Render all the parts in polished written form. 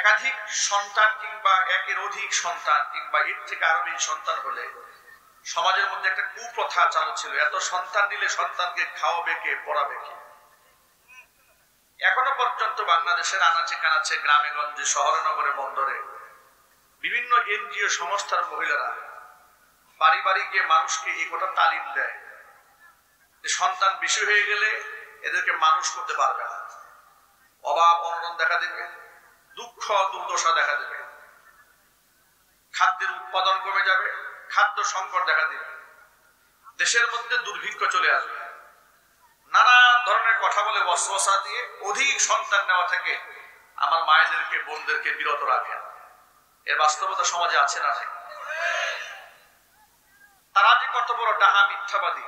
একাধিক সন্তান কিংবা একের অধিক সন্তান কিংবা এর থেকে আরো বেশি সন্তান হলে সমাজের মধ্যে একটা কুপ্রথা চালু ছিল, এত সন্তান দিলে সন্তানকে খাওয়াবে কে, পড়াবে কে। এখনো পর্যন্ত বাংলাদেশের আনাচে কানাচে, গ্রামে গঞ্জে, শহরে নগরে, বন্দরে বিভিন্ন এনজিও সংস্থার মহিলারা বাড়ি বাড়ি গিয়ে মানুষকে এই কথা তালিম দেয় যে সন্তান বেশি হয়ে গেলে এদেরকে মানুষ করতে পারবে না, অভাব অনটন দেখা দেবে, দুঃখ দুর্দশা দেখা দেবে, খাদ্যের উৎপাদন কমে যাবে, খাদ্য সংকট দেখা দেবে, দেশের মধ্যে দুর্ভিক্ষ চলে আসবে। নানান ধরনের কথা বলে ওয়াসওয়াসা দিয়ে অধিক সন্তান নেওয়া থেকে আমার মায়েদেরকে, বোনদেরকে বিরত রাখেন। এর বাস্তবতা সমাজে আছে না নাই? তারা যে কত বড় ডাহা মিথ্যাবাদী,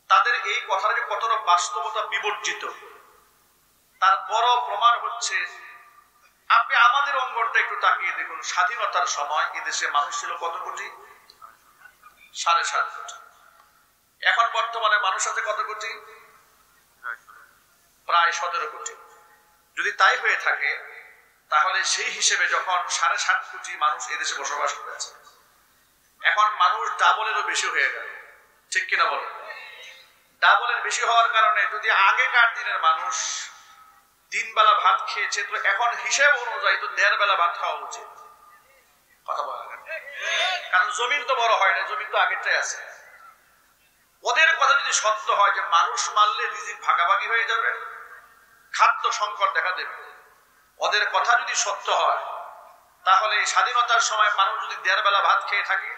তাদের এই কথাটা যে কতটা বাস্তবতা বিবর্জিত তার বড় প্রমাণ হচ্ছে আপনি আমাদের অঙ্গনটা একটু তাকিয়ে দেখুন। স্বাধীনতার সময় এদেশে মানুষ ছিল কত কোটি? 7.5 কোটি। এখন বর্তমানে মানুষ আছে কত কোটি? প্রায় 17 কোটি। যদি তাই হয়ে থাকে তাহলে সেই হিসেবে যখন 7.5 কোটি মানুষ এদেশে বসবাস করেছে, এখন মানুষ ডাবলেরও বেশি হয়ে গেল, ঠিক কিনা বলেন? ডাবলের বেশি হওয়ার কারণে যদি আগেকার দিনের মানুষ 3 বেলা ভাত খেয়েছে, তো এখন হিসেব অনুযায়ী তো 1.5 বেলা ভাত খাওয়া উচিত। কথা বলা, কারণ জমিন তো বড় হয় না, জমিন তো আগেরটাই আছে। ওদের কথা যদি সত্য হয় যে মানুষ মারলে রিজিক ভাগাভাগি হয়ে যাবে, খাদ্য সংকট দেখা দেবে, ওদের কথা যদি সত্য হয় তাহলে স্বাধীনতার সময় মানুষ যদি 1.5 বেলা ভাত খেয়ে থাকে,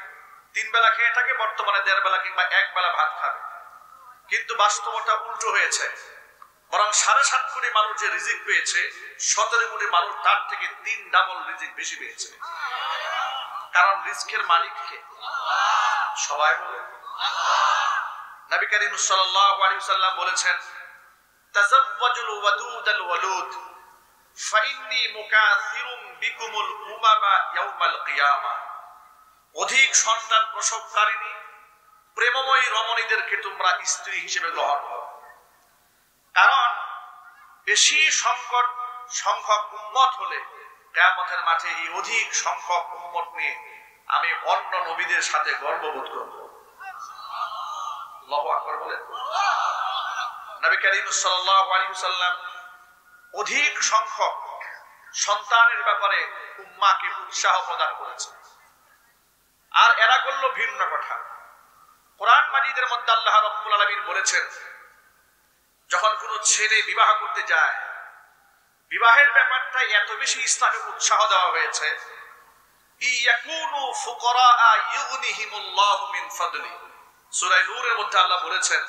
3 বেলা খেয়ে থাকে, বর্তমানে 1.5 বেলা কিংবা 1 বেলা ভাত খাবে। কিন্তু বাস্তবতা উল্টো হয়েছে, বরং 7.5 কোটি মানুষ যে রিজিক পেয়েছে, 17 কোটি মানুষ তার থেকে 3 ডাবল রিজিক বেশি পেয়েছে। কারণ রিজিকের মালিক কে? সবাই বলে নবী করিম সাল্লাল্লাহু আলাইহি ওয়াসাল্লাম বলেছেন, তাযাওয়াজুল ওয়াদুদাল ওয়ালুদ ফাইন্নী মুকাসিরুম বিকুমুল উমামা ইয়াউমাল কিয়ামা। অধিক সন্তান প্রসবকারিণী প্রেমময়ী রমণীদেরকে তোমরা স্ত্রী হিসেবে গ্রহণ করো, কারণ বেশি সংখ্যক উম্মত হলে কিয়ামতের মাঠে এই অধিক সংখ্যক উম্মত নিয়ে আমি অন্য নবীদের সাথে গর্ববোধ করব। আল্লাহু আকবার বলেন। নবী করিম সাল্লাল্লাহু আলাইহি ওয়াসাল্লাম অধিক সংখ্যক সন্তানের ব্যাপারে উম্মাহকে উৎসাহ প্রদান করেছে। আর এরা করল ভিন্ন কথা। কোরআন মাজিদের মধ্যে আল্লাহ রাব্বুল আলামিন বলেছেন, যখন কোনো ছেলে বিবাহ করতে যায়, বিবাহের ব্যাপারটা এত বেশি ইসলামে উৎসাহ দেওয়া হয়েছে, ইয়াকুনু ফুকারা ইউগনিহিমুল্লাহু মিন ফাদলি। সূরা নূরের মধ্যে আল্লাহ বলেছেন,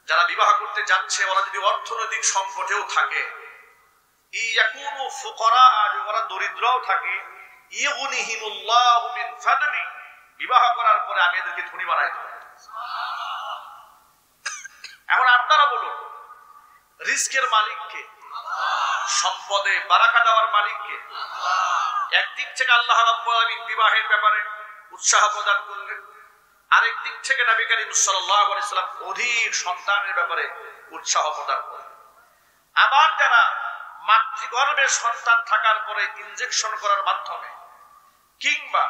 যারা বিবাহ করতে যাচ্ছে ওরা যদি অর্থনৈতিক সংকটেও থাকে, ইয়াকুনু ফুকারা, ওরা দরিদ্রও থাকে, ইউগনিহিমুল্লাহু মিন ফাদলি, বিবাহ করার পরে আমি এদেরকে ধনী বানাই দেব। এখন আপনারা বলুন, রিজকের মালিক কে? সম্পদে বারাকা দেওয়ার মালিক কে? একদিক থেকে আল্লাহ রাব্বুল আলামিন বিবাহের ব্যাপারে উৎসাহ প্রদান করলেন, আরেক দিক থেকে নবী করিম সাল্লাল্লাহু আলাইহি ওয়াসাল্লাম অধিক সন্তানের ব্যাপারে উৎসাহ প্রদান করলেন। আবার যারা মাতৃগর্ভে সন্তান থাকার পরে ইনজেকশন করার মাধ্যমে কিংবা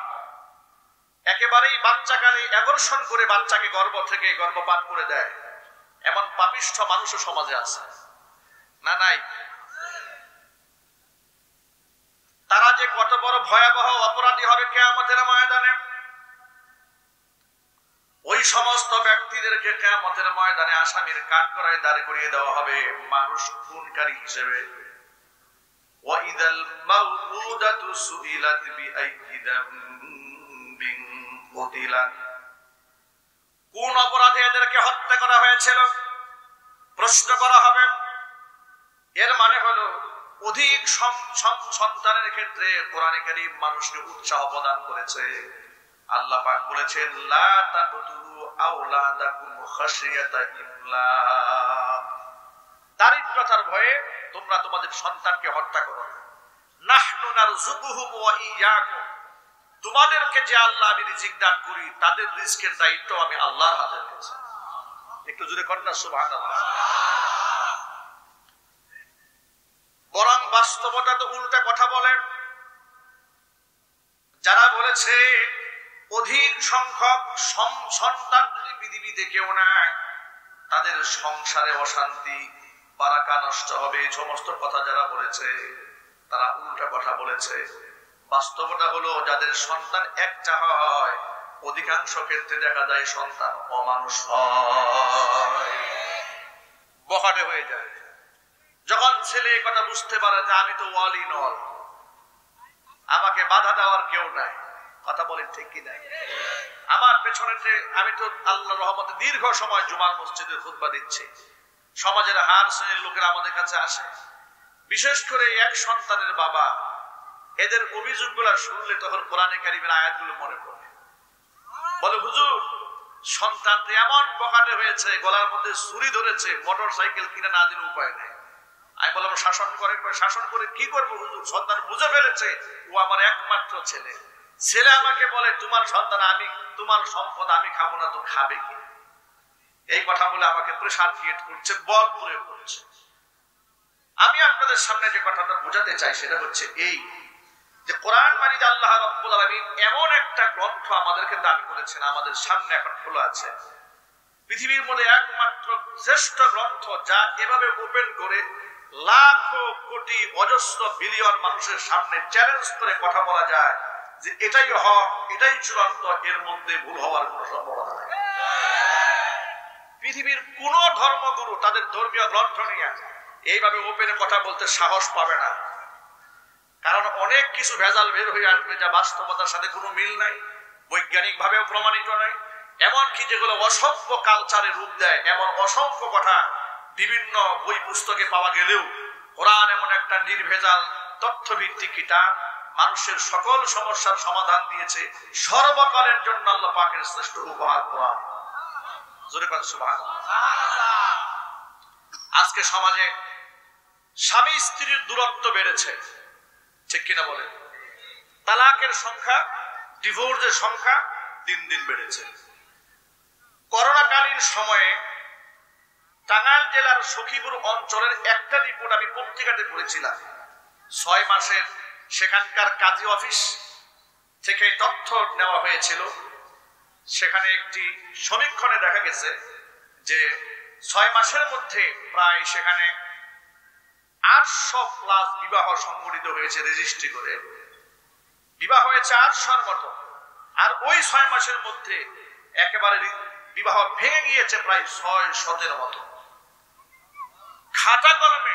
একেবারেই বাচ্চাকালে অ্যাবর্শন করে বাচ্চাকে গর্ভ থেকে গর্ভপাত করে দেয়, এমন পাপিষ্ঠ মানুষও সমাজে আছে না? নাই? তারা যে কত বড় ভয়াবহ অপরাধী হবে কিয়ামতের ময়দানে, ওই সমস্ত ব্যক্তিদেরকে কিয়ামতের ময়দানে আসামির কাঠগড়ায় দাঁড় করিয়ে দেওয়া হবে মানুষ খুনকারী হিসেবে। ওয়াইদাল মাউউদাতু সুইলাত বিআইয়ি যামবিন কুতিলাত। কোন অপরাধে এদেরকে হত্যা করা হয়েছিল প্রশ্ন করা হবে। এর মানে হলো অধিক সন্তানের ক্ষেত্রে কোরআনে কারীম মানুষকে উৎসাহ প্রদান করেছে। আল্লাহ পাক বলেছেন, লা তাকতুলু আওলাদাকুম খাশিয়াতা ইমলাক। দারিদ্রতার ভয়ে তোমরা তোমাদের সন্তানকে হত্যা করো না। নাহনু নারযুকুহুম ওয়া ইয়্যাকুম। তোমাদেরকে যে আল্লাহ আমি রিজিক দান করি, তাদের রিজকের দায়িত্ব আমি আল্লাহর হাতে রেখেছি। একটু জোরে করেন না সুবহানাল্লাহ। বরং বাস্তবতা তো উল্টা কথা বলেন। যারা বলেছে অধিক সংখ্যক সন্তান যদি পৃথিবীতে কেউ নেয় তাদের সংসারে অশান্তি, বারাকা নষ্ট হবে, এই সমস্ত কথা যারা বলেছে তারা উল্টা কথা বলেছে। বাস্তবতা হলো যাদের সন্তান একটা হয় অধিকাংশ ক্ষেত্রে দেখা যায় সন্তান অমানুষ হয়, বখাটে হয়ে যায়। যখন ছেলে এই কথা বুঝতে পারে যে আমি তো অল ইন অল, আমাকে বাধা দেওয়ার কেউ নাই, কথা বলেন ঠিক কি নাই? আমার পেছনেতে আমি তো আল্লাহর রহমতে দীর্ঘ সময় জুমার মসজিদে খুতবা দিচ্ছি, সমাজের হার শ্রেণীর লোকেরা আমাদের কাছে আসে, বিশেষ করে এক সন্তানের বাবা, এদের অভিযোগগুলো শুনলে তখন কোরআনে কারিমের আয়াতগুলো মনে পড়ে। বলে হুজুর সন্তানটি এমন বখাটে হয়েছে, গলার মধ্যে ছুরি ধরেছে, মোটর সাইকেল কিনে না দিলে উপায় নেই। আমি বললাম শাসন করেন। শাসন করে কি করবো হুজুর, সন্তান বুঝে ফেলেছে ও আমার একমাত্র ছেলে। ছেলে আমাকে বলে তোমার সন্তান, আমি তোমার সম্পদ আমি খাবো না তো খাবে কি? এই কথা বলে আমাকে প্রেসার ক্রিয়েট করছে, বল প্রয়োগ করছে। আমি আপনাদের সামনে যে কথাটা বোঝাতে চাই সেটা হচ্ছে এই যে কোরআন মাজিদ আল্লাহ রাব্বুল আলামিন এমন একটা গ্রন্থ আমাদেরকে দান করেছেন, আমাদের সামনে এখন খোলা আছে। পৃথিবীর মধ্যে একমাত্র শ্রেষ্ঠ গ্রন্থ যা এভাবে ওপেন করে লাখো কোটি অজস্র বিলিয়ন মানুষের সামনে চ্যালেঞ্জ করে কথা বলা যায় যে এটাই হক, এটাই চূড়ান্ত, এর মধ্যে ভুল হওয়ার কোনো সম্ভাবনা নেই। পৃথিবীর কোন ধর্মগুরু তাদের ধর্মীয় গ্রন্থ নিয়ে এইভাবে ওপেনে কথা বলতে সাহস পাবে না, কারণ অনেক কিছু ভেজাল বের হয়ে আসবে যা বাস্তবতার সাথে কোনো মিল নাই, বৈজ্ঞানিক ভাবেও প্রমাণিত নাই। এমনকি যেগুলো অসভ্য কালচারে রূপ দেয় এমন অসংখ্য কথা বিভিন্ন বই পুস্তকে পাওয়া গেলেও কোরআন এমন একটা নির্ভেজাল তথ্যভিত্তিক কিতাব, মানুষের সকল সমস্যার সমাধান দিয়েছে। সর্বকালের জন্য আল্লাহ পাকের শ্রেষ্ঠ উপহার কোরআন। জোরে কথা সুবহানাল্লাহ। আজকে সমাজে স্বামী স্ত্রীর দূরত্ব বেড়েছে, ঠিক কিনা বলেন? তালাকের সংখ্যা, ডিভোর্সের সংখ্যা দিন দিন বেড়েছে। করোনাকালীন সময়ে টাঙ্গাইল জেলার সখীপুর অঞ্চলের একটা রিপোর্ট আমি পত্রিকাতে পড়েছিলাম। 6 মাসের সেখানকার কাজী অফিস থেকে তথ্য নেওয়া হয়েছিল। সেখানে একটি সমীক্ষণে দেখা গেছে যে 6 মাসের মধ্যে প্রায় সেখানে 800+ বিবাহ সংগঠিত হয়েছে, রেজিস্ট্রি করে বিবাহ হয়েছে 800-র মতো। আর ওই 6 মাসের মধ্যে একেবারে বিবাহ ভেঙে গিয়েছে প্রায় 600-এর মতো। খাতা কলমে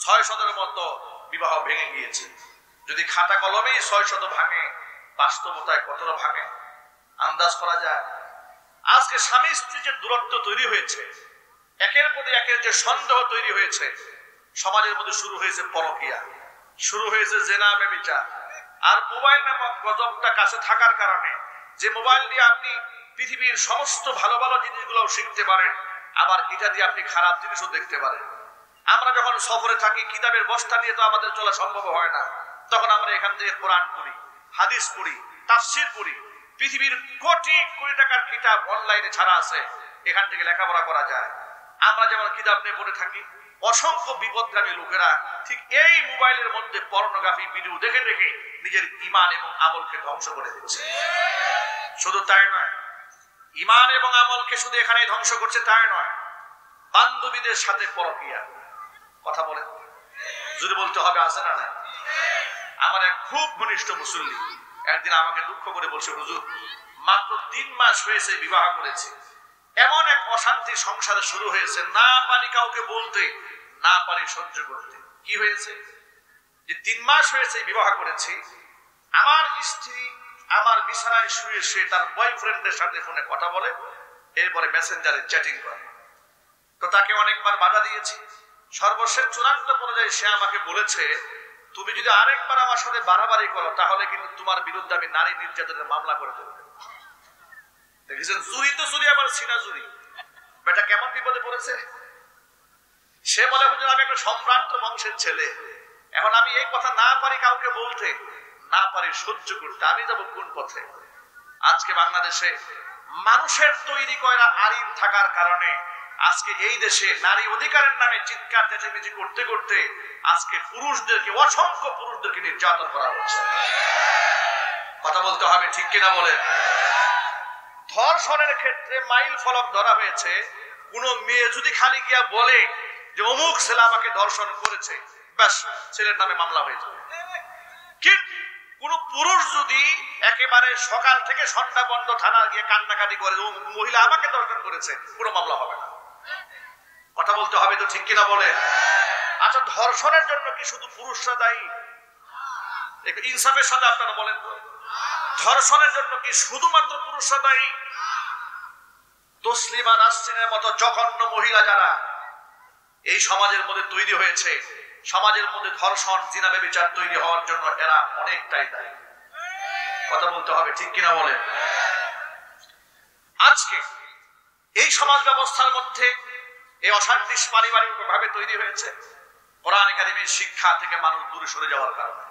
600-এর মতো বিবাহ ভেঙে গিয়েছে। যদি খাতা কলমেই 600 ভাঙে, বাস্তবতায় কতটা ভাঙে আন্দাজ করা যায়। আজকে স্বামী স্ত্রী যে দূরত্ব তৈরি হয়েছে, একের প্রতি একের যে সন্দেহ তৈরি হয়েছে, সমাজের মধ্যে শুরু হয়েছে পরকীয়া, শুরু হয়েছে জেনা, ব্যভিচার। আর মোবাইল নামক গজবটা কাছে থাকার কারণে, যে মোবাইল দিয়ে আপনি পৃথিবীর সমস্ত ভালো ভালো জিনিসগুলো শিখতে পারেন, আবার এটা দিয়ে আপনি খারাপ জিনিসও দেখতে পারেন। আমরা যখন সফরে থাকি, কিতাবের বস্তা নিয়ে তো আমাদের চলা সম্ভব হয় না, তখন আমরা এখান থেকে কোরআন পড়ি, হাদিস পড়ি, তাফসীর পড়ি। পৃথিবীর কোটি কোটি টাকার কিতাব অনলাইনে ছাড়া আছে, এখান থেকে লেখাপড়া করা যায়। আমরা যেমন কিতাব নিয়ে পড়ে থাকি, অসংখ্য বিপদগামী লোকেরা ঠিক এই মোবাইলের মধ্যে পর্নোগ্রাফি ভিডিও দেখে দেখে নিজের ঈমান এবং আমলকে ধ্বংস করে দিচ্ছে। শুধু তাই নয়, ঈমান এবং আমলকে শুধু এখানে ধ্বংস করছে তাই নয়, বান্ধবীদের সাথে পরকীয়া। কথা বলেন, যদি বলতে হবে আছে না নাই? আমার এক খুব ঘনিষ্ঠ মুসল্লি একদিন আমাকে দুঃখ করে বলছে, হুজুর মাত্র 3 মাস হয়েছে বিবাহ করেছে, এমন এক অশান্তি সংসারে শুরু হয়েছে, না পারি কাউকে বলতে, না পারি সহ্য করতে। কি হয়েছে? যে 3 মাস হয়েছে বিবাহ করেছি, আমার স্ত্রী আমার বিছানায় শুয়ে শুয়ে তার বয়ফ্রেন্ডের সাথে ফোনে কথা বলে, এরপরে মেসেঞ্জারে চ্যাটিং করে। তো তাকে অনেকবার বাধা দিয়েছি, সর্বশেষ চূড়ান্ত পর্যায়ে সে আমাকে বলেছে, তুমি যদি আরেকবার আমার সাথে বাড়াবাড়ি করো তাহলে কিন্তু তোমার বিরুদ্ধে আমি নারী নির্যাতনের মামলা করে দেবো। দেখেছেন, চুরি তো চুরি, আবার সিনা চুরি। বেটা কেমন বিপদে পড়েছে। সে বলে, হুজুর আমি একটা সম্ভ্রান্ত বংশের ছেলে, এখন আমি এই কথা না পারি কাউকে বলতে, না পারি সহ্য করতে, আমি যাব কোন পথে? আজকে বাংলাদেশে মানুষের তৈরি করা আইন থাকার কারণে আজকে এই দেশে নারী অধিকারের নামে চিৎকার চেঁচামেচি করতে করতে আজকে পুরুষদেরকে, অসংখ্য পুরুষদেরকে নির্যাতন করা হচ্ছে। কথা বলতে হবে, ঠিক কিনা বলেন? ধর্ষণের ক্ষেত্রে মাইল ফলক ধরা হয়েছে। কোন মেয়ে যদি খালি গিয়া বলে যে অমুক ছেলে আমাকে ধর্ষণ করেছে, ব্যাস ছেলের নামে মামলা হয়ে যাবে। কিন্তু কোন পুরুষ যদি একেবারে সকাল থেকে সন্ধ্যা বন্ধ থানা গিয়ে কান্নাকাটি করে মহিলা আমাকে ধর্ষণ করেছে, কোনো মামলা হবে না। কথা বলতে হবে তো, ঠিক কিনা বলে? আচ্ছা, ধর্ষণের জন্য কি শুধু পুরুষরা দায়ী? একটু ইনসাফের সাথে আপনারা বলেন তো, ধর্ষণের জন্য কি শুধুমাত্র পুরুষরা দায়ী? তসলিমা নাসরিনের মতো জঘন্য মহিলা যারা এই সমাজের মধ্যে তৈরি হয়েছে, সমাজের মধ্যে ধর্ষণ, জিনা, ব্যভিচার তৈরি হওয়ার জন্য এরা অনেকটাই দায়ী। কথা বলতে হবে, ঠিক কিনা বলেন? আজকে এই সমাজ ব্যবস্থার মধ্যে এই অশান্তি পারিবারিক ভাবে তৈরি হয়েছে কোরআন কারীমের শিক্ষা থেকে মানুষ দূরে সরে যাওয়ার কারণে,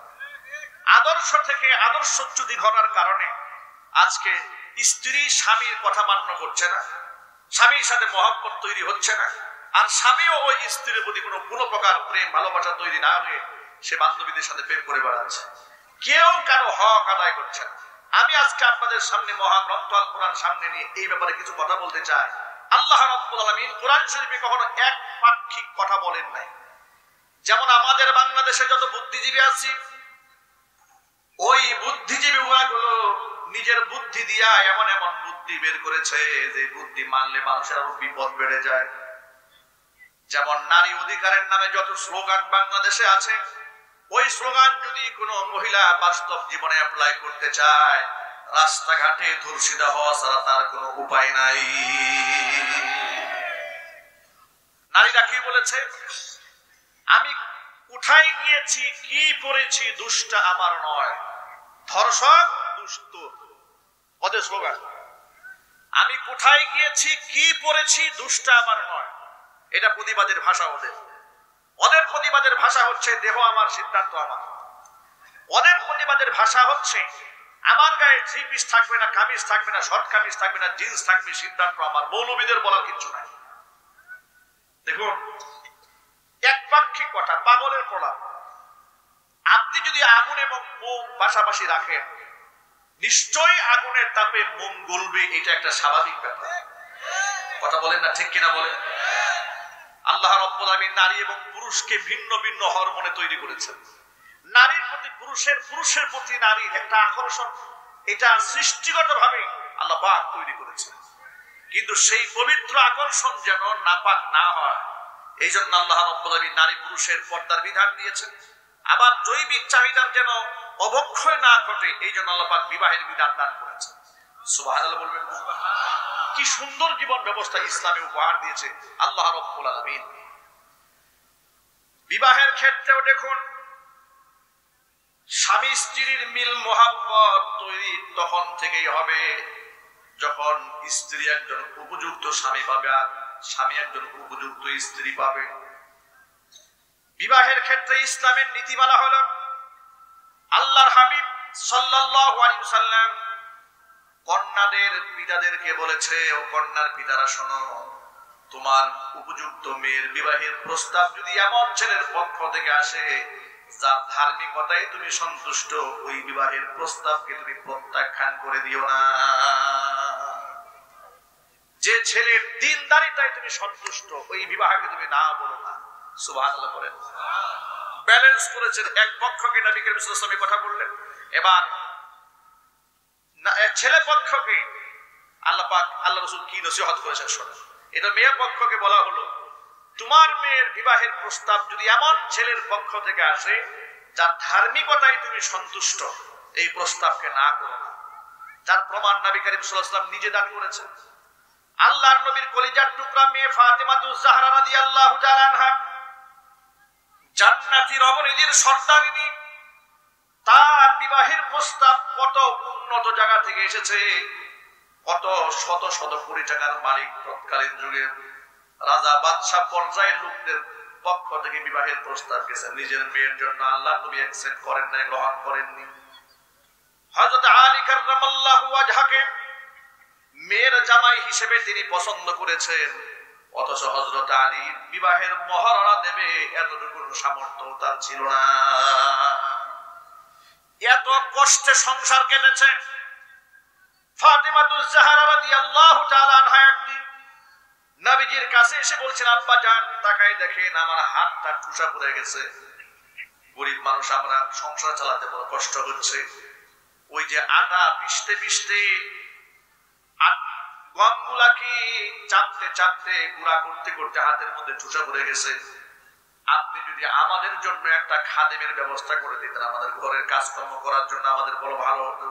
আদর্শ থেকে আদর্শচ্যুতি ঘটার কারণে আজকে স্ত্রী স্বামীর কথা মান্য করছে না, স্বামীর সাথে মহব্বত তৈরি হচ্ছে না, আর স্বামীও ওই স্ত্রীর প্রতি কোনো প্রকার প্রেম ভালোবাসা তৈরি না হয়ে সে বান্ধবীদের সাথে প্রেম করে বেড়াচ্ছে। কেউ কারো হক আদায় করছে না। আমি আজকে আপনাদের সামনে মহাগ্রন্থ আল কোরআন সামনে নিয়ে এই ব্যাপারে কিছু কথা বলতে চাই। আল্লাহ রাব্বুল আলামিন কোরআন শরীফে কখনো একপাক্ষিক কথা বলেন নাই। যেমন আমাদের বাংলাদেশে যত বুদ্ধিজীবী আছে, ওই বুদ্ধিজীবী গুলো নিজের বুদ্ধি দিয়া এমন এমন বুদ্ধি বের করেছে যে বুদ্ধি মানলে মানুষের আরো বিপদ বেড়ে যায়। যেমন নারী অধিকারের নামে যত স্লোগান বাংলাদেশে আছে, ওই স্লোগান যদি কোনো মহিলা বাস্তব জীবনে অ্যাপ্লাই করতে চায়, রাস্তাঘাটে ধর্ষিতা হওয়া ছাড়া তার কোনো উপায় নাই। নারীরা কি বলেছে? আমি কোথায় গিয়েছি, কি পড়েছি, দুষ্টা আমার নয়, ধর্ষক দুষ্ট, ওদের স্লোগান। আমি কোথায় গিয়েছি, কি পড়েছি, দুষ্টা আমার নয়, এটা প্রতিবাদের ভাষা ওদের। ওদের প্রতিবাদের ভাষা হচ্ছে দেহ আমার, সিদ্ধান্ত আমার। ওদের প্রতিবাদের ভাষা হচ্ছে আমার গায়ে থ্রি পিস থাকবে না, কামিজ থাকবে না, শর্ট কামিজ থাকবে না, জিন্স থাকবে, সিদ্ধান্ত আমার। মৌলবীদের বলার কিছু নাই। দেখুন, একপাক্ষিক কথা, পাগলের প্রলাপ। আপনি যদি আগুন এবং মোম পাশাপাশি রাখেন, নিশ্চয়ই আগুনের তাপে মোম গলবে, এটা একটা স্বাভাবিক ব্যাপার। কথা বলেন না, ঠিক কিনা বলেন? আল্লাহ রাব্বুল আলামিন নারী এবং পুরুষকে ভিন্ন ভিন্ন হরমোনে তৈরি করেছেন। নারীর প্রতি পুরুষের, পুরুষের প্রতি নারীর একটা আকর্ষণ, এটা সৃষ্টিগতভাবে আল্লাহ পাক তৈরি করেছেন। কিন্তু সেই পবিত্র আকর্ষণ যেন নাপাক না হয়, এই জন্য আল্লাহ রাব্বুল আলামিন নারী পুরুষের পর্দার বিধান দিয়েছেন। আবার জৈবিক চাহিদার যেন অবক্ষয় না ঘটে, এই জন্য আল্লাহ পাক বিবাহের বিধান দান করেছেন। সুবহানাল্লাহ বলবেন। কি সুন্দর জীবন ব্যবস্থা ইসলামে উপহার দিয়েছে আল্লাহ রাব্বুল আলামিন। বিবাহের ক্ষেত্রেও দেখুন, স্বামী স্ত্রীর মিল মোহাব্বত তৈরি তখন থেকেই হবে যখন স্ত্রী একজন উপযুক্ত স্বামী পাবে আর স্বামী একজন উপযুক্ত স্ত্রী পাবে। বিবাহের ক্ষেত্রে ইসলামের নীতিমালা হলো, আল্লাহর হাবিব সাল্লাল্লাহু আলাইহি ওয়াসাল্লাম কন্যাদের পিতাদেরকে বলেছে, ও কন্যার পিতারা শোনো, তোমার উপযুক্ত মেয়ের বিবাহের প্রস্তাব যদি এমন ছেলের পক্ষ থেকে আসে যার ধার্মিকতায় তুমি সন্তুষ্ট, ওই বিবাহের প্রস্তাবকে তুমি প্রত্যাখ্যান করে দিও না। যে ছেলের দ্বীনদারিতায় তুমি সন্তুষ্ট, ওই বিবাহকে তুমি না বলো না। সুবহানাল্লাহ বলেন। ব্যালেন্স করেছেন, এক পক্ষকে নবী করিম সাল্লাল্লাহু আলাইহি ওয়াসাল্লাম কথা বললেন, এবার ছেলে পক্ষকে আল্লাহ পাক, আল্লাহ রাসূল কি নসিহত করেছেন শোনেন। এটা মেয়ে পক্ষকে বলা হলো, তোমার মেয়ের বিবাহের প্রস্তাব যদি এমন ছেলের পক্ষ থেকে আসে যার ধার্মিকতায় তুমি সন্তুষ্ট, এই প্রস্তাবকে না করো না। যার প্রমাণ নবী করিম সাল্লাল্লাহু আলাইহি ওয়াসাল্লাম নিজে দান করেছেন। আল্লাহর নবীর কলিজার টুকরা মেয়ে ফাতেমাতুজ জাহরা রাদিয়াল্লাহু তাআলা আনহা, জান্নাতি রমণীদের সর্দারিনী, তার বিবাহের প্রস্তাব কত উন্নত জায়গা থেকে এসেছে, কত শত শত কোটি টাকার মালিক তৎকালীন যুগের রাজা বাদশাহ পর্যায়ের লোকদের পক্ষ থেকে বিবাহের প্রস্তাব গেছে। নিজের মেয়ের জন্য আল্লাহ নবী অ্যাকসেপ্ট করেন নাই, গ্রহণ করেননি। হযরত আলী কাররামাল্লাহু ওয়াজহাকে মেয়ের জামাই হিসেবে তিনি পছন্দ করেছেন। অথচ হযরত আলী বিবাহের মহারণা দেবে এতটুকু সামর্থ্য তার ছিল না। এত কষ্টে সংসার কেটেছে। ফাতেমাতুজ জাহরা রাদিয়াল্লাহু তাআলা আনহা একদিন নবীজির কাছে এসে বলছেন, আব্বা জান তাকাই দেখেন আমার হাতটা ঠুসা পড়ে গেছে, গরিব মানুষ আমরা, সংসার চালাতে বড় কষ্ট হচ্ছে। ওই যে আটা পিষতে পিষতে গমগুলাকে চাপতে চাপতে গুঁড়া করতে করতে হাতের মধ্যে ঠুসা পড়ে গেছে। আপনি যদি আমাদের জন্য একটা খাদেমের ব্যবস্থা করে দিতেন আমাদের ঘরের কাজকর্ম করার জন্য, আমাদের বড় ভালো হতো।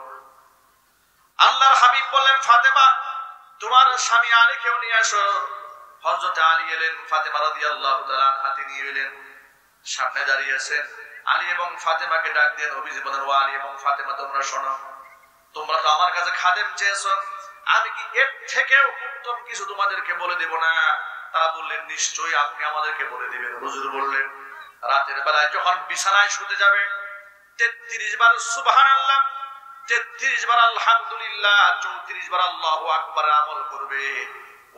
আল্লাহর হাবিব বললেন, ফাতেমা তোমার স্বামী আলীকেও নিয়ে আসো। হযরত আলী এলেন, ফাতেমা রাদিয়াল্লাহু তাআলা হাতে নিয়ে এলেন, সামনে দাঁড়িয়ে আছেন। আলী এবং ফাতেমাকে ডাক দিয়ে নবীজি বলেন, ও আলী এবং ফাতেমা তোমরা শোনো, তোমরা তো আমার কাছে খাদেম চেয়েছো, আমি কি এর থেকেও উত্তম কিছু তোমাদেরকে বলে দেব না? তারা বললেন, নিশ্চয়ই আপনি আমাদেরকে বলে দিবেন। হুজুর বললেন, রাতের বেলায় যখন বিছানায় শুতে যাবে 33 বার সুবহানাল্লাহ, 33 বার আলহামদুলিল্লাহ, 34 বার আল্লাহু আকবার আমল করবে।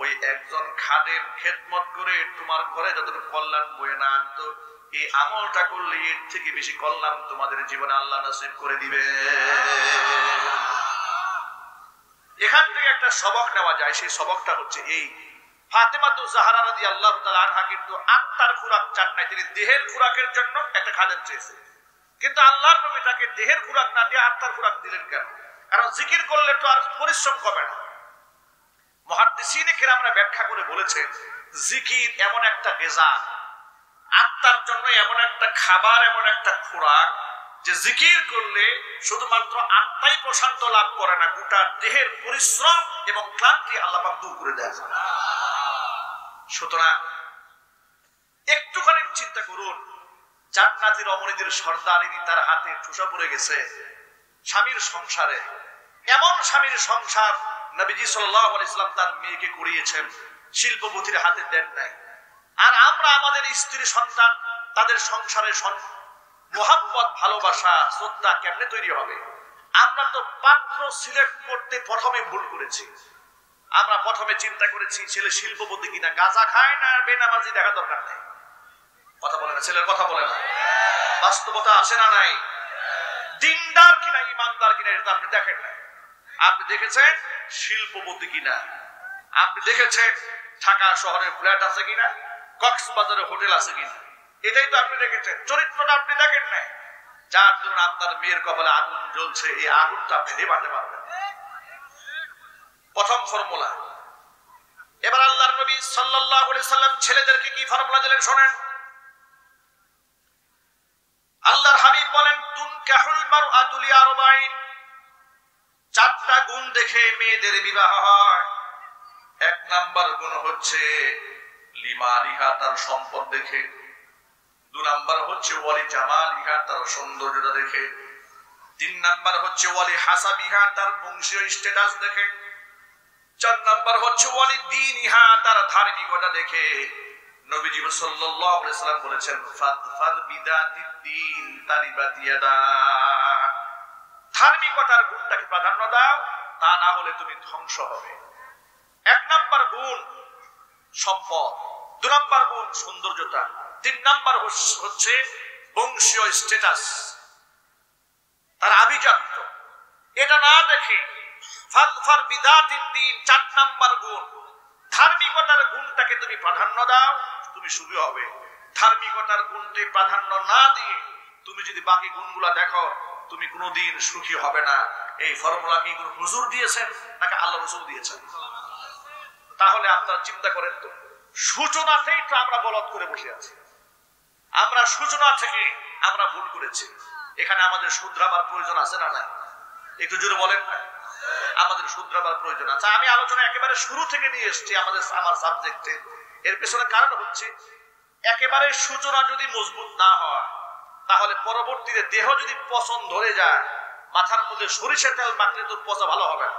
ওই একজন খাদেম খেদমত করে তোমার ঘরে যতটুকু কল্যাণ বয়ে না আনতো, এই আমলটা করলে এর থেকে বেশি কল্যাণ তোমাদের জীবনে আল্লাহ নসিব করে দিবে। এখান থেকে একটা সবক নেওয়া যায়, সেই সবকটা হচ্ছে এই, ফাতেমাতুজ জাহরা রাদিয়াল্লাহু তাআলা আনহা কিন্তু আত্মার খোরাক চান নাই, তিনি দেহের খোরাকের জন্য একটা খাদেম চেয়েছেন। কিন্তু আল্লাহর নবী তাকে দেহের খোরাক না দিয়ে আত্মার খোরাক দিলেন কেন? কারণ জিকির করলে তো আর পরিশ্রম কমে না। মুহাদ্দিসিনে কিরামরা ব্যাখ্যা করে বলেছেন, জিকির এমন একটা গিজা, আত্মার জন্য এমন একটা খাবার, এমন একটা খোরাক, যে জিকির করলে শুধুমাত্র আত্মাই প্রশান্ত লাভ করে না, গোটা দেহের পরিশ্রম এবং ক্লান্তি আল্লাহ পাক দূর করে দেয়। সুতরাং একটুখানি চিন্তা করুন, জান্নাতি রমণীদের সর্দারিনী তার হাতে ঠুসা পড়ে গেছে স্বামীর সংসারে। এমন স্বামীর সংসার নবীজি সাল্লাল্লাহু আলাইহি ওয়াসাল্লাম তার মেয়েকে করিয়েছেন, শিল্পপতির হাতে দেন নাই। আর আমরা আমাদের স্ত্রী সন্তান তাদের সংসারে মোহাব্বত, ভালোবাসা, শ্রদ্ধা কেমনে তৈরি হবে? আমরা তো পাত্র সিলেক্ট করতে প্রথমে ভুল করেছি। আমরা প্রথমে চিন্তা করেছি ছেলে শিল্পপতি কিনা, গাঁজা খায় না বেনামাজি দেখা দরকার নেই। কথা বলে না, ছেলের কথা বলে না, বাস্তবতা আছে না নাই? দিনদার কিনা, ইমানদার কিনা, এটা আপনি দেখেন না। আপনি দেখেছেন শিল্পপতি কিনা, আপনি দেখেছেন ঢাকা শহরে ফ্ল্যাট আছে কিনা, কক্সবাজারে হোটেল আছে কিনা, এটাই তো আপনি দেখেছেন। চরিত্রটা আপনি দেখেন না। যার জন্য আপনার মেয়ের কপালে আগুন জ্বলছে, এই আগুনটা আপনি নেভাতে পারবেন। প্রথম ফর্মুলা। এবার আল্লাহর নবী সাল্লাল্লাহু আলাইহি সাল্লাম ছেলেদেরকে কি ফর্মুলা দিলেন শোনেন। আল্লাহর হাবিব বলেন, তুনকাহুল মারআতু লিআরবাইন, 4টা গুণ দেখে মেয়েদের বিবাহ হয়। 1 নাম্বার গুণ হচ্ছে লিমালিহা, তার সম্পদ দেখে। 2 নাম্বার হচ্ছে ওয়ালি জামালিহা, তার সৌন্দর্যতা দেখে। 3 নাম্বার হচ্ছে ওয়ালি হাসাবিহা, তার বংশীয় স্ট্যাটাস দেখে। 4 নাম্বার হচ্ছে ওয়ালি দীনিহা, তার ধার্মিকতা দেখে। নবীজি সাল্লাল্লাহু আলাইহি সাল্লাম বলেছেন, ফাদফার বিদাতিদ দ্বীন তারিবাত ইয়াদা, ধার্মিকতার গুণটাকে প্রাধান্য দাও, তা না হলে তুমি ধ্বংস হবে। 1 নাম্বার গুণ সম্পদ, 2 নাম্বার গুণ সৌন্দর্যতা, 3 নাম্বার হচ্ছে বংশীয় স্ট্যাটাস, তার আভিজাত্য। এটা না দেখে ফাদফার বিদাতিদ দ্বীন, 4 নাম্বার গুণ ধার্মিকতার গুণটাকে তুমি প্রাধান্য দাও, তুমি সুখী হবে। ধার্মিকতার গুণটি প্রাধান্য না দিয়ে তুমি যদি বাকি গুণগুলা দেখো, তুমি কোনোদিন সুখী হবে না। এই ফর্মুলা কি কোন হুজুর দিয়েছেন নাকি আল্লাহ রাসূল দিয়েছেন? তাহলে আপনারা চিন্তা করেন তো, সূচনাতেই তো আমরা বলদ করে বসে আছি। আমরা সূচনা থেকে আমরা ভুল করেছি। এখানে আমাদের শুধরাবার প্রয়োজন আছে না নাই? একটু জোরে বলেন না। আমাদের শুধরাবার প্রয়োজন আছে। আমি আলোচনা একেবারে শুরু থেকে নিয়ে এসেছি আমার সাবজেক্টে। এর পেছনে কারণ হচ্ছে, একেবারে সূচনা যদি মজবুত না হয়, তাহলে পরবর্তীতে দেহ যদি পচন ধরে যায়, মাথার মধ্যে সরিষার তেল মাখলে তো পচা ভালো হবে না।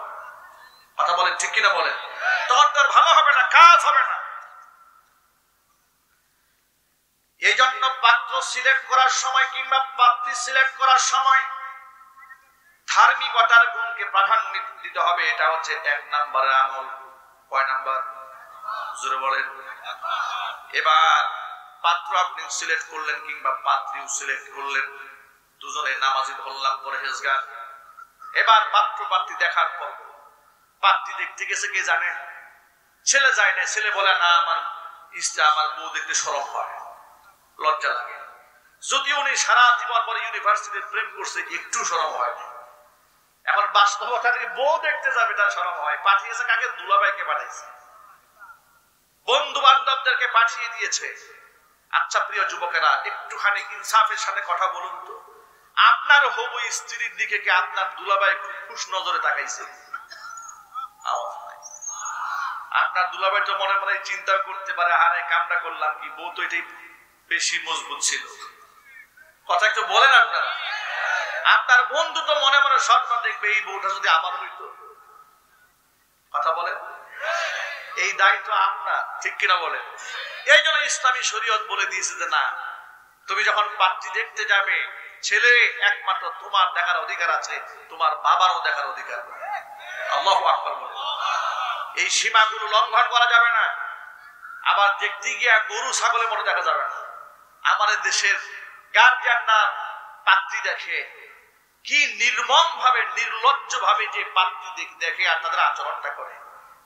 কথা বলেন ঠিক কিনা বলেন? তখন তো ভালো হবে না, কাজ হবে না। এই জন্য পাত্র সিলেক্ট করার সময় কিংবা পাত্রী সিলেক্ট করার সময় ধার্মিকতার গুণকে প্রাধান্য দিতে হবে। এটা হচ্ছে 1 নাম্বারের আমল। কয় নাম্বার? জোরে বলেন। এবার পাত্র আপনি সিলেক্ট করলেন কিংবা পাত্রীও সিলেক্ট করলেন, দুজনে নামাজি ধরলাম পরহেজগার। এবার পাত্র পাত্রী দেখার পর পাত্রী দেখতে গেছে কে জানে? ছেলে যায় না। ছেলে বলে না, আমার ইচ্ছা আমার বউ দেখতে শরম হয়, লজ্জা লাগে। যদি উনি সারা জীবন পরে ইউনিভার্সিটিতে প্রেম করছে, একটু শরম হয় না। এখন বাস্তবতা বউ দেখতে যাবে, তার শরম হয়। পাঠিয়েছে কাকে? দুলাভাইকে পাঠাইছে, বন্ধু বান্ধবদেরকে পাঠিয়ে দিয়েছে। আচ্ছা প্রিয় যুবকেরা, একটুখানি ইনসাফের সাথে কথা বলুন তো, আপনার হবু স্ত্রীর দিকে কি আপনার দুলাভাই খুব খুশ নজরে তাকাইছে? আপনার দুলাভাই তো মনে মনে চিন্তা করতে পারে, আরে কামটা করলাম কি, বউ তো এটাই বেশি মজবুত ছিল। কথা একটু বলেন আপনারা। আপনার বন্ধু তো মনে মনে স্বপ্ন দেখবে, এই বউটা যদি আমার হইতো। কথা বলেন, এই দায়িত্ব আপনার, ঠিক কিনা বলেন? এই জন্য ইসলামী শরীয়ত বলে দিয়েছে যে না, তুমি যখন পাত্রী দেখতে যাবে, ছেলে একমাত্র তোমার দেখার অধিকার আছে, তোমার বাবারও দেখার অধিকার। আল্লাহু আকবার বলেন। এই সীমাগুলো লঙ্ঘন করা যাবে না। আবার দেখতে গিয়া গরু ছাগলের মতো দেখা যাবে না। আমাদের দেশের গার্জিয়ানরা পাত্রী দেখে, কি নির্মম ভাবে, নির্লজ্জ ভাবে যে পাত্রী দেখে আর তাদের আচরণটা করে।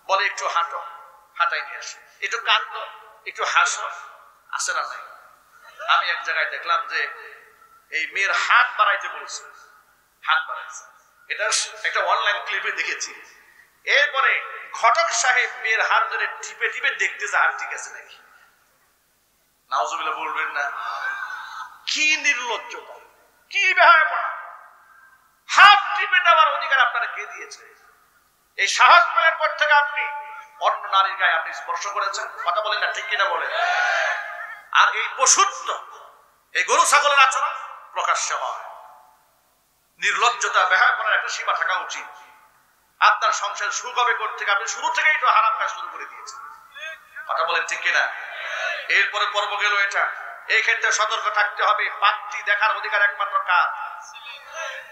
বলে একটু হাঁটো, হাঁটাই নিয়ে আসে, একটু কাঁদো, একটু হাসো, আসে না নাই? আমি এক জায়গায় দেখলাম যে এই মেয়ের হাত বাড়াইতে বলছে, হাত বাড়াইছে। এটা একটা অনলাইন ক্লিপে দেখেছি। এরপরে ঘটক সাহেব মেয়ের হাত ধরে টিপে টিপে দেখতেছে হাত ঠিক আছে নাকি। নাউজুবিল্লাহ বলবেন না? কি নির্লজ্জতা, কি বেহায়াপনা! হাত টিপে দেওয়ার অধিকার আপনারা কে দিয়েছে? এই সাহস পেলেন পর থেকে আপনি অন্য নারীর গায়ে আপনি স্পর্শ করেছেন। কথা বলেন না, ঠিক কিনা বলেন? আর এই পশুত্ব, এই গরু ছাগলের আচরণ প্রকাশ্য হয়। নির্লজ্জতা, বেহায়াপনার একটা সীমা থাকা উচিত। আপনার সংসার শুরু কবে করতে, আপনি শুরু থেকেই তো হারাম কাজ শুরু করে দিয়েছেন। কথা বলেন, ঠিক কিনা? এরপরে পর্ব গেল এটা। এই ক্ষেত্রে সতর্ক থাকতে হবে। পাত্রী দেখার অধিকার একমাত্র কার?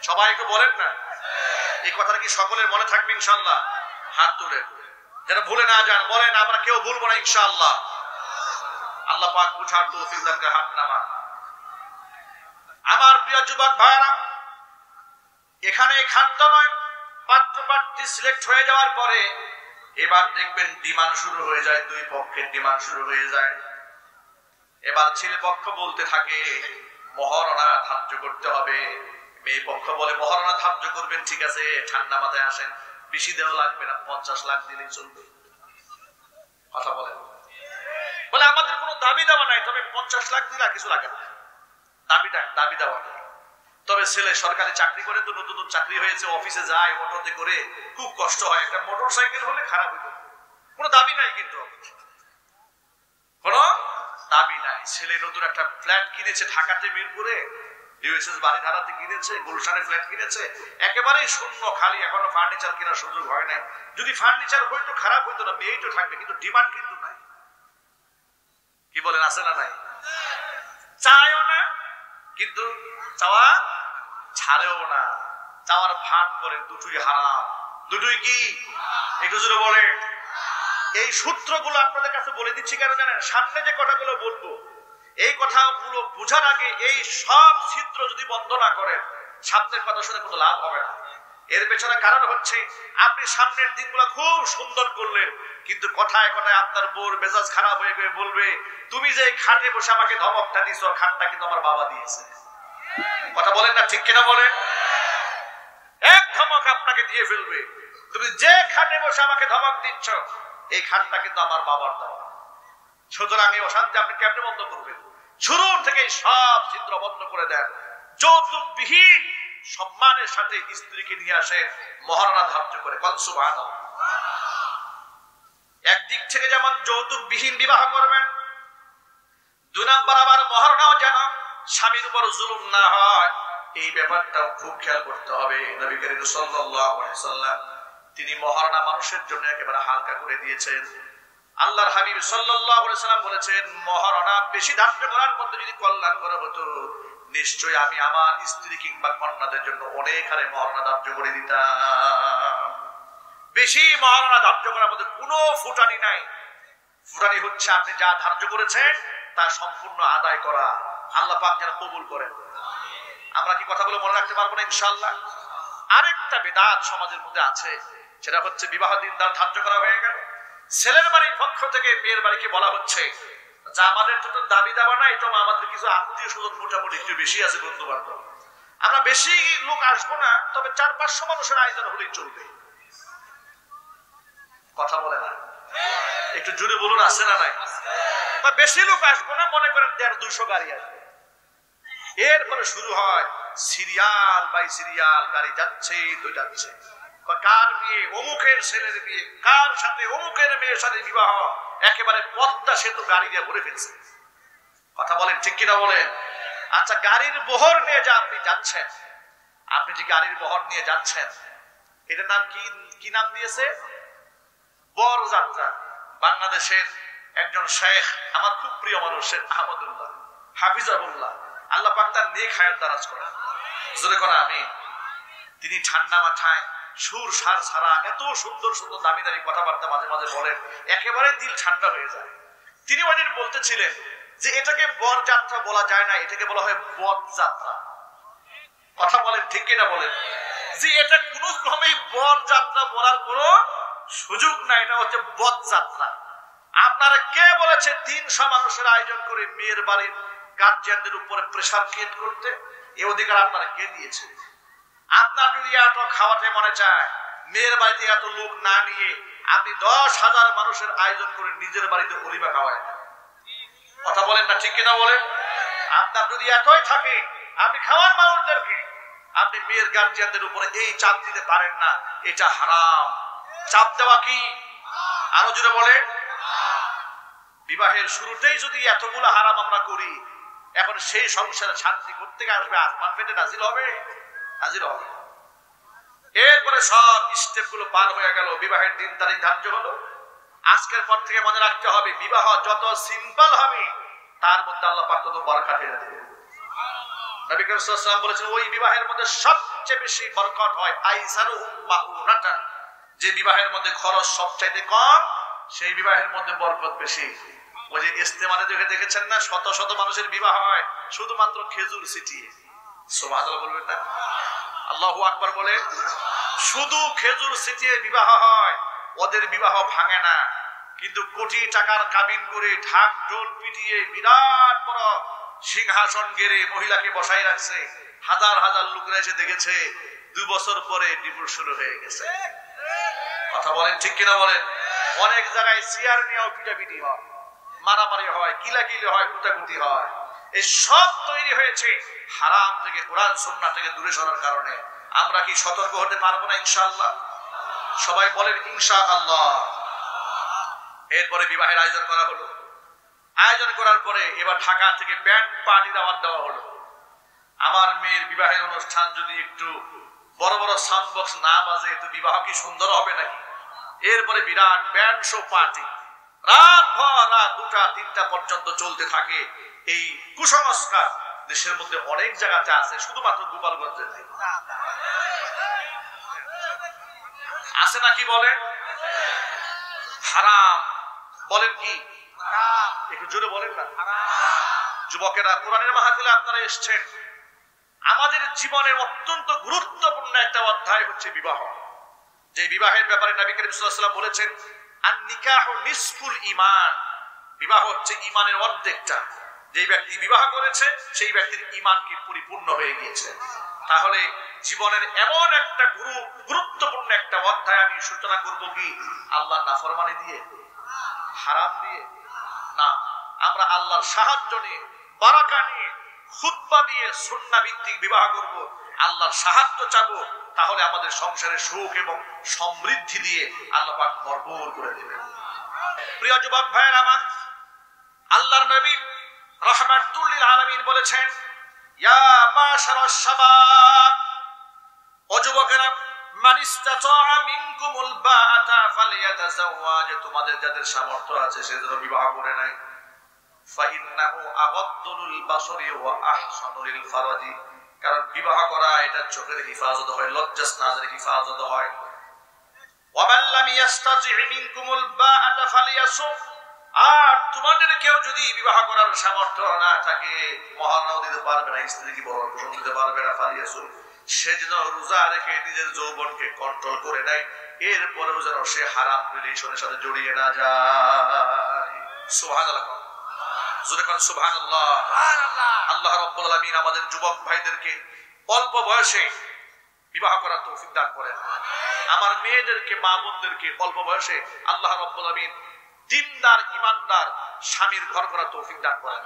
সবাই একটু বলেন না। এই কথাটা কি সকলের মনে থাকবে ইনশাআল্লাহ? হাত তুলে যেন ভুলে না যান। বলেন, আমরা কেউ ভুলবো না ইনশাআল্লাহ। আল্লাহ পাক বুঝার তৌফিক দান করে। হাত নামা। আমার প্রিয় যুবক ভাইরা, এখানে খাদ্য নয়, পাত্র পাত্রী সিলেক্ট হয়ে যাওয়ার পরে এবার দেখবেন ডিমান্ড শুরু হয়ে যায়, দুই পক্ষের ডিমান্ড শুরু হয়ে যায়। এবার ছেলে পক্ষ বলতে থাকে মহারণা ধার্য করতে হবে। মেয়ে পক্ষ বলে মহারণা ধার্য করবেন, ঠিক আছে, ঠান্ডা মাথায় আসেন, বেশি দেওয়া লাগবে না, 50 লাখ দিলেই চলবে। কথা বলেন। বলে আমাদের কোনো দাবি দেওয়া নাই, তবে 50 লাখ দিলে আর কিছু লাগে না। দাবি দেওয়া নেই। তবে ছেলে সরকারি চাকরি করে, তো নতুন নতুন চাকরি হয়েছে, অফিসে যায় অটোতে করে, খুব কষ্ট হয়। একটা মোটর সাইকেল হলে খারাপ হইত। কোনো দাবি নাই, কিন্তু কোনো দাবি নাই। ছেলে নতুন একটা ফ্ল্যাট কিনেছে ঢাকাতে, মিরপুরে ডিওএসএস বাড়ি ধারাতে কিনেছে, গুলশানে ফ্ল্যাট কিনেছে, একেবারেই শূন্য, খালি, এখনো ফার্নিচার কেনার সুযোগ হয় নাই। যদি ফার্নিচার হইতো খারাপ হইতো না, মেয়েই তো থাকবে, কিন্তু ডিমান্ড কিন্তু নাই। কি বলেন, আছে না নাই? চায়ও না, কিন্তু চাওয়া ছাড়েও না। চাওয়ার ভান করে, দুটোই হারাম। দুটোই কি? একটু জোরে বলে। এই সূত্রগুলো আপনাদের কাছে বলে দিচ্ছি কেন জানেন? সামনে যে কথাগুলো বলবো, এই কথাগুলো বোঝার আগে এই সব ছিদ্র যদি বন্ধ না করেন, সামনের কথা শুনে কোনো লাভ হবে না। এর পেছনে কারণ হচ্ছে, আপনি সামনের দিনগুলো খুব সুন্দর করলেন, কিন্তু কথায় কথায় আপনার বোর মেজাজ খারাপ হয়ে গিয়ে বলবে, তুমি যে খাটে বসে আমাকে ধমকটা দিছ, খাটটা কিন্তু আমার বাবা দিয়েছে। কথা বলেন না, ঠিক কিনা বলেন? এক ধমক আপনাকে দিয়ে ফেলবে, তুমি যে খাটে বসে আমাকে ধমক দিচ্ছ, এই খাটটা কিন্তু আমার বাবার দেওয়া। সুতরাং এই অশান্তি আপনি কেমনে বন্ধ করবেন? শুরু থেকে সব ছিদ্র বন্ধ করে দেন। যৌতুকবিহীন সম্মানের সাথে স্ত্রীকে নিয়ে আসে, মহারণা ধার্য করে। সুবহানাল্লাহ। একদিক থেকে যেমন যৌতুকবিহীন বিবাহ করবেন, 2 নাম্বার আবার মহারণাও যেন স্বামীর উপর জুলুম না হয়, এই ব্যাপারটাও খুব খেয়াল করতে হবে। নবী করিম সাল্লাল্লাহু আলাইহি সাল্লাম তিনি মহারণা মানুষের জন্য একেবারে হালকা করে দিয়েছেন। আল্লাহর হাবিব সাল্লাল্লাহু আলাইহি সাল্লাম বলেছেন, মহারণা বেশি ধার্য করার মধ্যে যদি কল্যাণ করা হতো, নিশ্চয়ই আমি আমার স্ত্রী কিংবা কন্যাদের জন্য অনেক হারে মহারণা ধার্য করে দিতাম। বেশি মহারণা ধার্য করার মধ্যে কোনো ফুটানি নাই। ফুটানি হচ্ছে আপনি যা ধার্য করেছেন তা সম্পূর্ণ আদায় করা। আল্লাহ পাক যেন কবুল করেন। আমরা কি কথাগুলো মনে রাখতে পারবো না ইনশাআল্লাহ? আরেকটা বিদআত সমাজের মধ্যে আছে, সেটা হচ্ছে বিবাহ দিন ধার্য করা হয়ে গেল, ছেলের বাড়ির পক্ষ থেকে মেয়ের বাড়িকে বলা হচ্ছে যে আমাদের তো দাবি দাবা নাই, তো আমাদের কিছু আত্মীয় স্বজন মোটামুটি একটু বেশি আছে, বন্ধু বান্ধব, আমরা বেশি লোক আসবো না, তবে 400-500 মানুষের আয়োজন হলেই চলবে। কথা বলে না, একটু জোরে বলুন, আছে না নাই? বেশি লোক আসবো না, মনে করেন 150-200 গাড়ি আসবে। এরপরে শুরু হয় সিরিয়াল বাই সিরিয়াল, গাড়ি যাচ্ছে তো যাচ্ছে, কার বিয়ে, অমুকের ছেলের বিয়ে, কার সাথে অমুকের মেয়ের সাথে বিবাহ, একেবারে পদ্মা সেতু গাড়ি দিয়ে ভরে ফেলছে। কথা বলেন ঠিক কিনা বলেন? আচ্ছা, গাড়ির বহর নিয়ে যা আপনি যাচ্ছেন, আপনি যে গাড়ির বহর নিয়ে যাচ্ছেন, এটার নাম কি নাম দিয়েছে? বরযাত্রা। বাংলাদেশের একজন শেখ, আমার খুব প্রিয় মানুষ, শেখ আহমদুল্লাহ হাফিজাহুল্লাহ, আল্লাহ পাক তার নেক হায়াত দারাজ করেন, জোরে করে আমিন। তিনি ঠান্ডা মাথায় সুর সার ছাড়া এত সুন্দর সুন্দর দামি দামি কথাবার্তা মাঝে মাঝে বলেন, একেবারে দিল ঠান্ডা হয়ে যায়। তিনি ওইদিন বলতেছিলেন যে এটাকে বরযাত্রা বলা যায় না, এটাকে বলা হয় বদযাত্রা। কথা বলেন ঠিক কিনা বলেন? যে এটা কোনো ক্রমেই বরযাত্রা বলার কোনো সুযোগ নাই, এটা হচ্ছে বদযাত্রা। আপনারা কে বলেছে 300 মানুষের আয়োজন করে মেয়ের বাড়ির গার্জিয়ানদের উপরে প্রেসার ক্রিয়েট করতে? এই অধিকার আপনারা কে দিয়েছে? আপনার যদি এত খাওয়াতে মনে চায়, মেয়ের বাড়িতে এত লোক না নিয়ে আপনি 10,000 মানুষের আয়োজন করে নিজের বাড়িতে অলিমা খাওয়ায়। কথা বলেন না ঠিক কিনা বলেন? আপনার যদি এতই থাকে, আপনি খাওয়ান মানুষদেরকে, আপনি মেয়ের গার্জিয়ানদের উপরে এই চাপ দিতে পারেন না, এটা হারাম। চাপ দেওয়া কি? আরো জোরে বলে। বিবাহের শুরুতেই যদি এতগুলো হারাম আমরা করি, এখন সেই সংসারে শান্তি করতে আসবে, আসমান ফেটে নাজিল হবে, নাজিল হবে। এরপরে সব স্টেপ গুলো পার হয়ে গেল, বিবাহের দিন তারিখ ধার্য হলো। আজকের পর থেকে মনে রাখতে হবে, বিবাহ যত সিম্পল হবে তার মধ্যে আল্লাহ পাক তত বরকত এনে দেবেন। নবী করিম সাল্লাল্লাহু আলাইহি ওয়াসাল্লাম বলেছেন, ওই বিবাহের মধ্যে সবচেয়ে বেশি বরকত হয় আইসারুহুম মাউরাতান, যে বিবাহের মধ্যে খরচ সবচাইতে কম, সেই বিবাহের মধ্যে বরকত বেশি। ওই যে ইস্তেমারে দেখেছেন না, শত শত মানুষের বিবাহ হয় শুধুমাত্র খেজুর ছিটিয়ে। সুবহানাল্লাহ বলবেন না? আল্লাহু আকবার বলে। শুধু খেজুর ছিটিয়ে বিবাহ হয়, ওদের বিবাহ ভাঙে না। কিন্তু কোটি টাকার কাবিন করে ঢাক ঢোল পিটিয়ে বিরাট বড় সিংহাসন গেড়ে মহিলাকে বসাই রাখছে, হাজার হাজার লোকরা এসে দেখেছে, 2 বছর পরে ডিভোর্স শুরু হয়ে গেছে। কথা বলেন ঠিক কিনা বলেন? অনেক জায়গায় চেয়ার নিয়েও পিটাপিটি হয়, মারামারি হয়, কিলাকিলি হয়, গুটাগুটি হয়। এই সব তৈরি হয়েছে হারাম থেকে, কোরআন সুন্নাহ থেকে দূরে সরার কারণে। আমরা কি সতর্ক হতে পারবো না ইনশাআল্লাহ? সবাই বলেন ইনশাআল্লাহ। এরপরে বিবাহের আয়োজন করা হলো। আয়োজন করার পরে এবার ঢাকা থেকে ব্যান্ড পার্টি দাওয়াত দেওয়া হলো। আমার মেয়ের বিবাহের অনুষ্ঠান যদি একটু বড় বড় সাউন্ড বক্স না বাজে, তো বিবাহ কি সুন্দর হবে নাকি? এরপরে বিরাট ব্যান্ড শো পার্টি, রাত ভর, রাত 2টা-3টা পর্যন্ত চলতে থাকে। এই কুসংস্কার দেশের মধ্যে অনেক জায়গাতে আছে, শুধুমাত্র গোপালগঞ্জে নেই। আছে নাকি বলে? হারাম। বলেন কি? একটু জোরে বলেন না। যুবকেরা, কোরআনের মাহফিলে আপনারা এসেছেন, আমাদের জীবনের অত্যন্ত গুরুত্বপূর্ণ একটা অধ্যায় হচ্ছে বিবাহ। যে বিবাহের ব্যাপারে নবী করিম সাল্লাল্লাহু আলাইহি ওয়াসাল্লাম বলেছেন, আন-নিকাহু নিসফুল ঈমান, বিবাহ হচ্ছে ঈমানের অর্ধেকটা। যে ব্যক্তি বিবাহ করেছে সেই ব্যক্তির ঈমান কি পরিপূর্ণ হয়ে গিয়েছে। তাহলে জীবনের এমন একটা গুরুত্বপূর্ণ একটা অধ্যায় আমি সূচনা করব কি আল্লাহর নাফরমানি দিয়ে, হারাম দিয়ে না। আমরা আল্লাহর সাহায্য নিয়ে, বারাকা নিয়ে, খুতবা দিয়ে সুন্নাহ ভিত্তিক বিবাহ করব, আল্লাহর সাহায্য চাবো, তাহলে আমাদের সংসারে সুখ এবং সমৃদ্ধি দিয়ে আল্লাহ পাক ভরপুর করে দেবেন। প্রিয় যুবক ভাইয়েরা আমার, আল্লাহর নবী রাহমাতুল লিল আলামিন বলেছেন, ইয়া মাশারাশ শাবাব, ও যুবকেরা, মান ইসতাতাআ মিনকুমুল বাআতা ফালইয়াতাযাওয়াজ, তোমাদের যাদের সামর্থ্য আছে সে যেন বিবাহ করে নেয়। ফাইন্নাহু আগাদ্দু লিল বাসরি ওয়া আহসানু লিল ফারাজি, কারণ বিবাহ করা এটা চোখের হিফাজত হয়, লজ্জাস্থানের হিফাজত হয়। ওয়া মান লাম ইস্তাতি' মিনকুমুল বাআতা ফালইয়াসুম, আর তোমাদের কেউ যদি বিবাহ করার সামর্থ্য না থাকে, মহানাও দিতে পারবে না, স্ত্রীকে বড় পোষণ দিতে পারবে না, ফালিয়াসুম, সে যেন রোজা রেখে নিজের যৌবনকে কন্ট্রোল করে নেয়, এরপরেও যেন সে হারাম রিলেশনের সাথে জড়িয়ে না যায়। সুবহানাল্লাহ, জোরে কোন সুবহানাল্লাহ। আল্লাহ রাব্বুল আলামিন আমাদের যুবক ভাইদেরকে অল্প বয়সে বিবাহ করার তৌফিক দান করেন। আমার মেয়েদেরকে, মা বোনদেরকে অল্প বয়সে আল্লাহ রাব্বুল আলামিন দিনদার ইমানদার স্বামীর ঘর করার তৌফিক দান করেন।